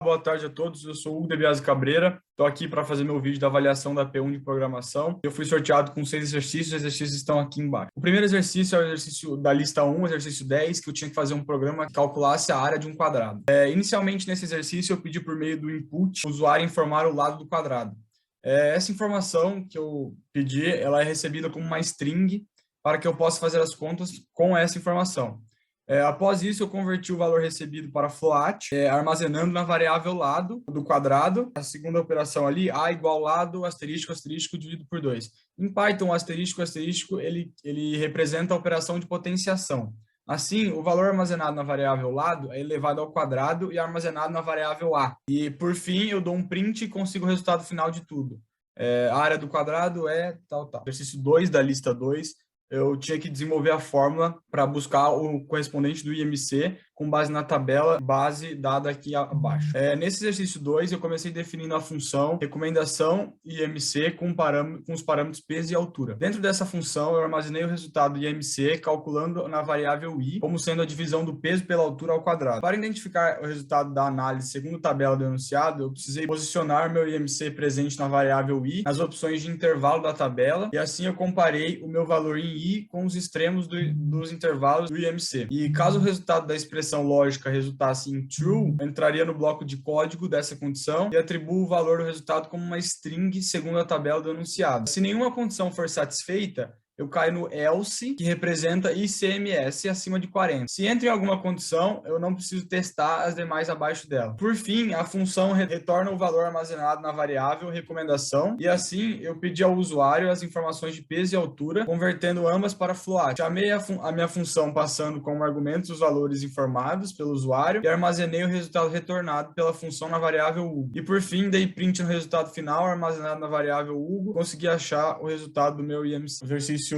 Boa tarde a todos, eu sou o Hugo de Biasi Cabreira, estou aqui para fazer meu vídeo da avaliação da P1 de programação. Eu fui sorteado com 6 exercícios, os exercícios estão aqui embaixo. O primeiro exercício é o exercício da lista 1, exercício 10, que eu tinha que fazer um programa que calculasse a área de um quadrado. Inicialmente, nesse exercício, eu pedi por meio do input, o usuário informar o lado do quadrado. Essa informação que eu pedi, ela é recebida como uma string para que eu possa fazer as contas com essa informação. Após isso, eu converti o valor recebido para float, armazenando na variável lado do quadrado. A segunda operação ali, a igual lado, asterístico, asterístico, dividido por 2. Em Python, o asterístico, asterístico, ele representa a operação de potenciação. Assim, o valor armazenado na variável lado é elevado ao quadrado e armazenado na variável a. E, por fim, eu dou um print e consigo o resultado final de tudo. A área do quadrado é tal, tal. Exercício 2 da lista 2. Eu tinha que desenvolver a fórmula para buscar o correspondente do IMC com base na tabela base dada aqui abaixo. Nesse exercício 2, eu comecei definindo a função recomendação IMC com os parâmetros peso e altura. Dentro dessa função, eu armazenei o resultado do IMC calculando na variável i, como sendo a divisão do peso pela altura ao quadrado. Para identificar o resultado da análise segundo a tabela do enunciado, eu precisei posicionar meu IMC presente na variável i nas opções de intervalo da tabela, e assim eu comparei o meu valor em i com os extremos dos intervalos do IMC. E caso o resultado da expressão lógica resultasse em true, eu entraria no bloco de código dessa condição e atribuo o valor do resultado como uma string segundo a tabela do enunciado. Se nenhuma condição for satisfeita, eu caio no else, que representa ICMS acima de 40. Se entra em alguma condição, eu não preciso testar as demais abaixo dela. Por fim, a função retorna o valor armazenado na variável recomendação, e assim eu pedi ao usuário as informações de peso e altura, convertendo ambas para float. Chamei a minha função passando como argumentos os valores informados pelo usuário e armazenei o resultado retornado pela função na variável Hugo. E por fim, dei print no resultado final armazenado na variável Hugo, consegui achar o resultado do meu IMC. Exercício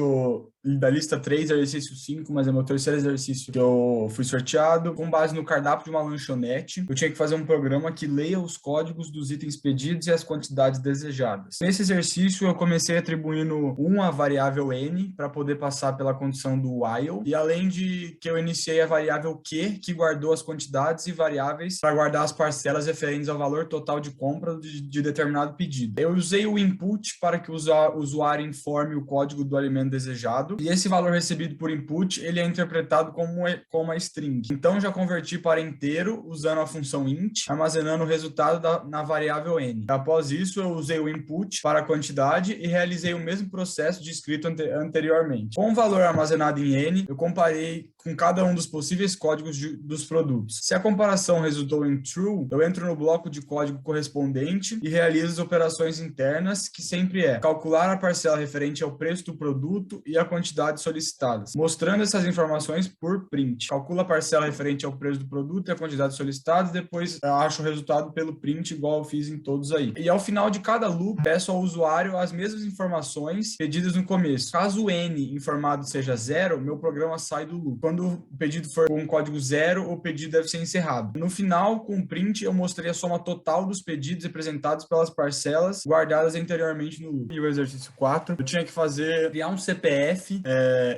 da lista 3, exercício 5, mas é meu terceiro exercício que eu fui sorteado. Com base no cardápio de uma lanchonete, eu tinha que fazer um programa que leia os códigos dos itens pedidos e as quantidades desejadas. Nesse exercício, eu comecei atribuindo 1 à variável n para poder passar pela condição do while, e além de que eu iniciei a variável q, que guardou as quantidades e variáveis para guardar as parcelas referentes ao valor total de compra de determinado pedido. Eu usei o input para que o usuário informe o código do alimento desejado, e esse valor recebido por input, ele é interpretado como uma string. Então, já converti para inteiro usando a função int, armazenando o resultado na variável n. Após isso, eu usei o input para a quantidade e realizei o mesmo processo descrito anteriormente. Com o valor armazenado em n, eu comparei com cada um dos possíveis códigos dos produtos. Se a comparação resultou em true, eu entro no bloco de código correspondente e realizo as operações internas, que sempre é calcular a parcela referente ao preço do produto e a quantidade solicitadas, mostrando essas informações por print. Calcula a parcela referente ao preço do produto e a quantidade solicitada, e depois eu acho o resultado pelo print, igual eu fiz em todos aí. E ao final de cada loop, peço ao usuário as mesmas informações pedidas no começo. Caso o n informado seja 0, meu programa sai do loop. Quando o pedido for com código 0, o pedido deve ser encerrado. No final, com o print, eu mostrei a soma total dos pedidos representados pelas parcelas guardadas anteriormente no loop. E o exercício 4, eu tinha que criar um CPF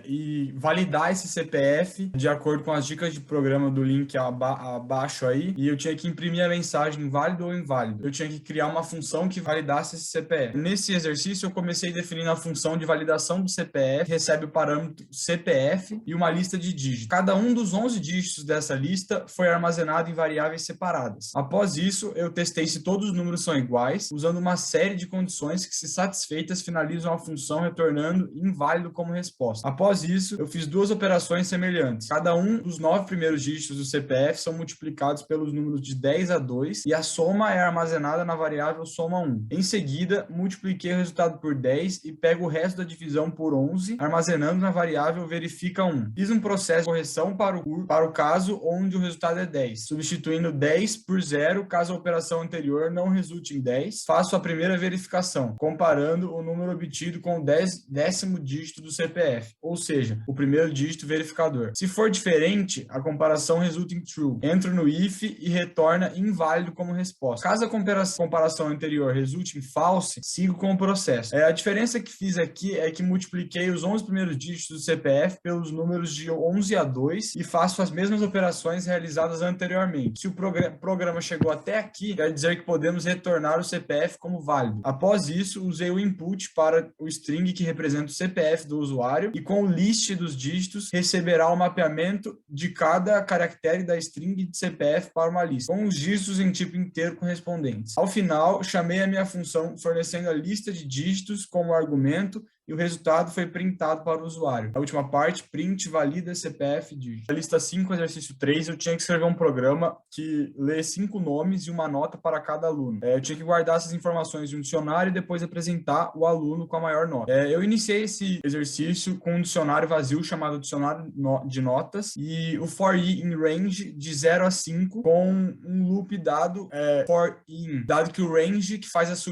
e validar esse CPF de acordo com as dicas de programa do link abaixo aí, e eu tinha que imprimir a mensagem válido ou inválido. Eu tinha que criar uma função que validasse esse CPF. Nesse exercício, eu comecei definindo a função de validação do CPF, que recebe o parâmetro CPF e uma lista de dígitos. Cada um dos 11 dígitos dessa lista foi armazenado em variáveis separadas. Após isso, eu testei se todos os números são iguais, usando uma série de condições que, se satisfeitas, finalizam a função retornando inválido como resposta. Após isso, eu fiz duas operações semelhantes. Cada um dos 9 primeiros dígitos do CPF são multiplicados pelos números de 10 a 2 e a soma é armazenada na variável soma 1. Em seguida, multipliquei o resultado por 10 e pego o resto da divisão por 11, armazenando na variável verifica 1. Fiz um processo de correção para o caso onde o resultado é 10, substituindo 10 por 0 caso a operação anterior não resulte em 10. Faço a primeira verificação, comparando o número obtido com o 10º décimo dígito do CPF, ou seja, o primeiro dígito verificador. Se for diferente, a comparação resulta em true. Entro no if e retorna inválido como resposta. Caso a comparação anterior resulte em false, sigo com o processo. A diferença que fiz aqui é que multipliquei os 11 primeiros dígitos do CPF pelos números de 11 a 2 e faço as mesmas operações realizadas anteriormente. Se o programa chegou até aqui, quer dizer que podemos retornar o CPF como válido. Após isso, usei o input para o string que representa o CPF do usuário e com o list dos dígitos receberá o mapeamento de cada caractere da string de CPF para uma lista, com os dígitos em tipo inteiro correspondentes. Ao final, chamei a minha função fornecendo a lista de dígitos como argumento e o resultado foi printado para o usuário. A última parte, print valida CPF dígito. Na lista 5, exercício 3, eu tinha que escrever um programa que lê 5 nomes e uma nota para cada aluno. Eu tinha que guardar essas informações em um dicionário e depois apresentar o aluno com a maior nota. Eu iniciei esse exercício com um dicionário vazio chamado dicionário de notas e o for i in range de 0 a 5 com um loop dado for in, dado que o range que faz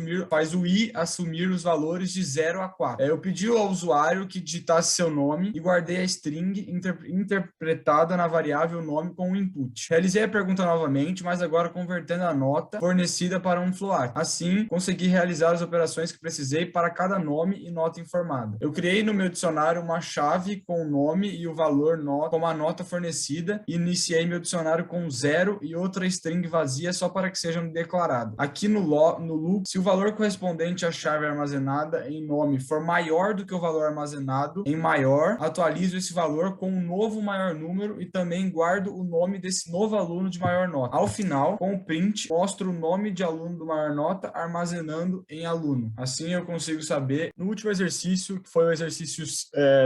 o i assumir os valores de 0 a 4. Eu pedi ao usuário que digitasse seu nome e guardei a string interpretada na variável nome com o input. Realizei a pergunta novamente, mas agora convertendo a nota fornecida para um float. Assim, consegui realizar as operações que precisei para cada nome e nota informada. Eu criei no meu dicionário uma chave com o nome e o valor nota como a nota fornecida e iniciei meu dicionário com 0 e outra string vazia só para que seja declarado. Aqui no loop, se o valor correspondente à chave armazenada em nome for maior do que o valor armazenado em maior, atualizo esse valor com um novo maior número e também guardo o nome desse novo aluno de maior nota. Ao final, com o print, mostro o nome de aluno do maior nota armazenando em aluno. Assim eu consigo saber. No último exercício, que foi o exercício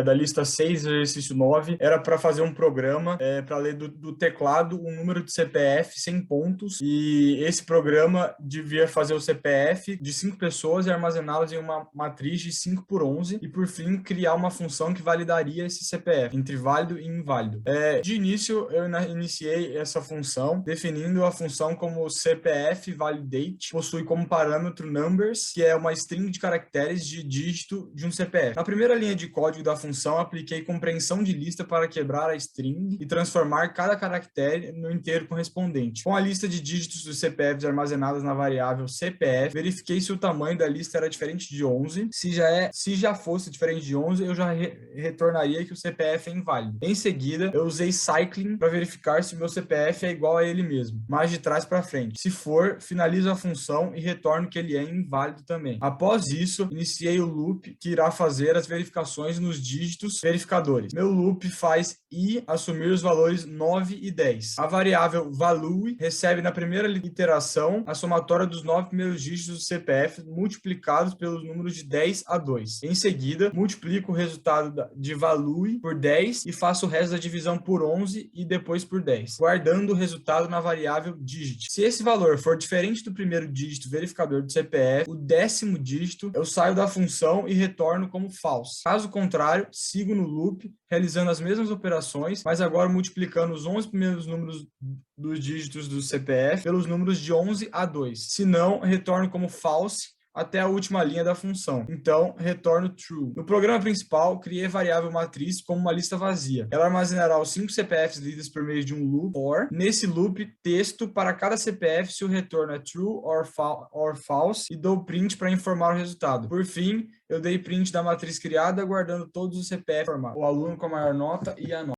da lista 6, exercício 9, era para fazer um programa para ler do teclado um número de CPF 100 pontos e esse programa devia fazer o CPF de 5 pessoas e armazená-los em uma matriz de 5 por 11 e, por fim, criar uma função que validaria esse CPF, entre válido e inválido. De início, eu iniciei essa função, definindo a função como CPF validate, possui como parâmetro numbers, que é uma string de caracteres de dígito de um CPF. Na primeira linha de código da função, apliquei compreensão de lista para quebrar a string e transformar cada caractere no inteiro correspondente. Com a lista de dígitos dos CPFs armazenados na variável CPF, verifiquei se o tamanho da lista era diferente de 11. Se já fosse diferente de 11, eu já retornaria que o CPF é inválido. Em seguida, eu usei cycling para verificar se o meu CPF é igual a ele mesmo, mas de trás para frente. Se for, finalizo a função e retorno que ele é inválido também. Após isso, iniciei o loop que irá fazer as verificações nos dígitos verificadores. Meu loop faz i assumir os valores 9 e 10. A variável value recebe na primeira iteração a somatória dos 9 primeiros dígitos do CPF multiplicados pelos números de 10 a 2. Em seguida, multiplico o resultado de value por 10 e faço o resto da divisão por 11 e depois por 10, guardando o resultado na variável digit. Se esse valor for diferente do primeiro dígito verificador do CPF, o 10º dígito, eu saio da função e retorno como false. Caso contrário, sigo no loop, realizando as mesmas operações, mas agora multiplicando os 11 primeiros números dos dígitos do CPF pelos números de 11 a 2. Se não, retorno como false até a última linha da função. Então, retorno true. No programa principal, criei a variável matriz como uma lista vazia. Ela armazenará os 5 CPFs lidos por meio de um loop for. Nesse loop, texto para cada CPF se o retorno é true or false e dou print para informar o resultado. Por fim, eu dei print da matriz criada, guardando todos os CPFs formados, o aluno com a maior nota e a nota.